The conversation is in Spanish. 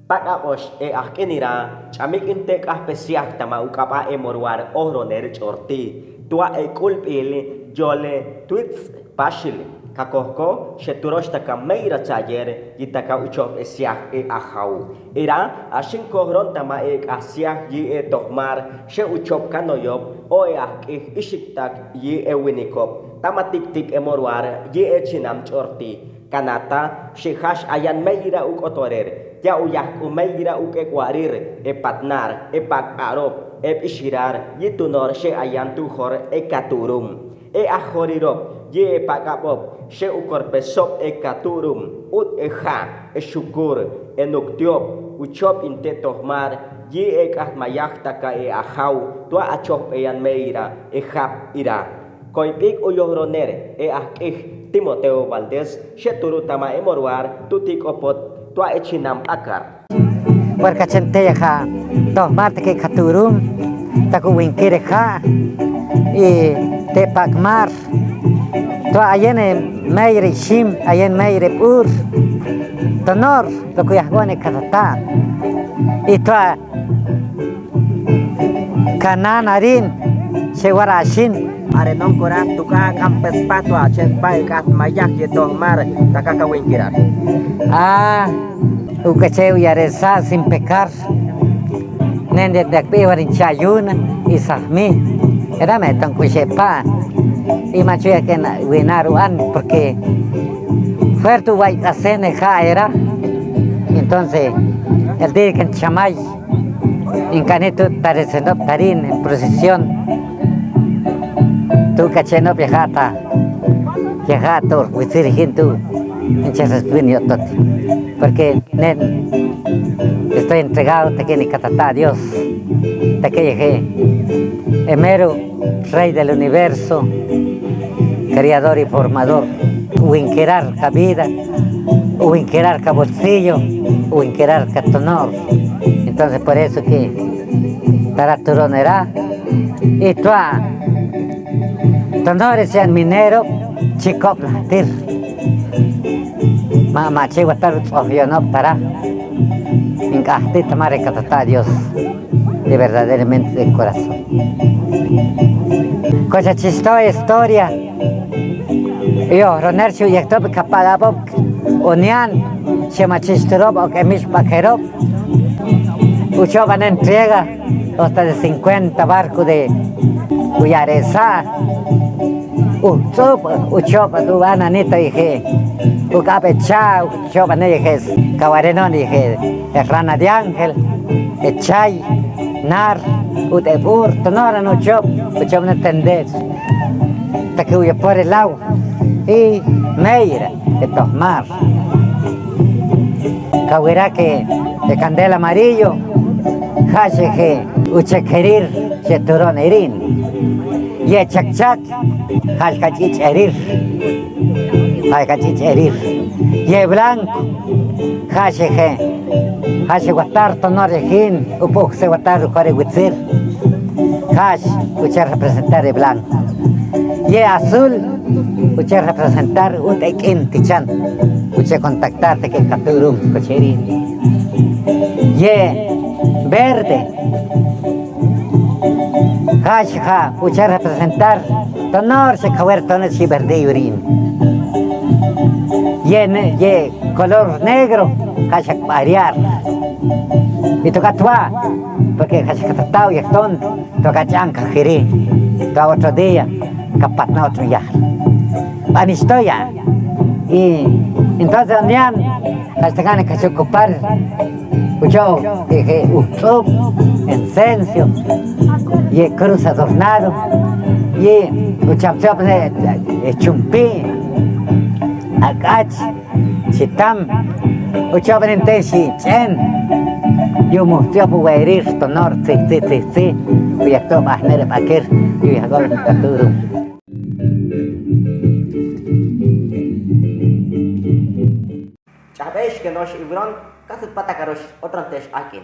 Pakabosh akinira, chamik intek especial tama ukapa emorwar ohroner chorti. Tua kulpil jole tweets pashil. Kakoko sheturosh taka meira chayer yitaka uchop esiak ahau. Ira ashin kohron tama asiak yi tohmar she uchop kanoyop o ishiktak yi winikop. Tama tik emorwar yi chinam chorti. Kanata shihash ayan meira ukotorer. Ya uyah umeira ukekwarir patnar pak arop ishirar yitunor she ayan tuhor katurum ahorirop ye pakapop she ukor pesop katurum ut eha syukur enuktiop uchop inte tohmar ye mayah taka ahau tua achop ayan meira hap ira koipik uyohroner Timoteo Valdés she turutama emorwar tutik opot tua echinam akar. Porque centeja dos martes que caturum, taku winkireja y te pakmar. Tua ayene meire shim, ayen meire pur. Tonor, lo que yahgone katata. Y tua kananarin, shewarashin. Are non kora tuka kampes patwa chen pai kat mayak ye tohmar takaka winkirar. Ukacheu yaresa sin pecar. Nende de piwarin chayuna y sahmi. Era metan kuchepa. Y machuya que winaruan porque fuerte guay hacene era. Entonces el día que en chamay en caneto taresendo tarin en procesión. Tu cacheno viajata. Viajator, wizirigin tu. En Chesespinio toti. Porque estoy entregado te que ni catata a Dios, te que llegué, emero, rey del universo, creador y formador, uinquerar ca vida, uinquerar ca bolsillo, uinquerar ca tonor. Entonces por eso que taraturonera y tua tonores sean minero, chicop tir. Mama che watar no para encajte tomar catata a Dios de verdaderamente del corazón. Cosa chistosa historia. Yo ronercio y acto capagabo unian chema chistrob o que mis paquerop. Uchoban entrega hasta de 50 barcos de Uyaresa. Uchopa tu bananita dije. Ucape chao, chopa ne dije, cabarenón dije, rana de ángel, chay, nar, utepur, tonora no chop no entender. Hasta que huye por el agua y meira, de tomar. Cahuira que de candela amarillo, hache que uchequerir, se turón erin, y chak chak, halcachich erir. Halcachich erir. Ye blanco, hache guatar tonor ejin, upuk se guatar core huitzir. Hache, uche representar de blanco. Ye azul, uche representar utekin tichan. Uche contactarte que caturum cocherin. Ye verde. Hache uche representar tonor se caber tones si verde urin. Ye color negro, hachak variar. Y toca tua, porque hachak tatao y acton, toca chanca jiri. Toca otro día, capatna otro ya. Anistoya. Y entonces donde hasta gana que se ocupar. Ucho, dije, incenso, y cruz adornado, y uchapchap de chumpí. Akach, chitam, uchaban en teshi, chen, yo mustio pu guairir, tonor, sí, y acto más nere paquer, y hago el taturo. Chabéis que nos ibron, casi patacaros, otro antes aquí.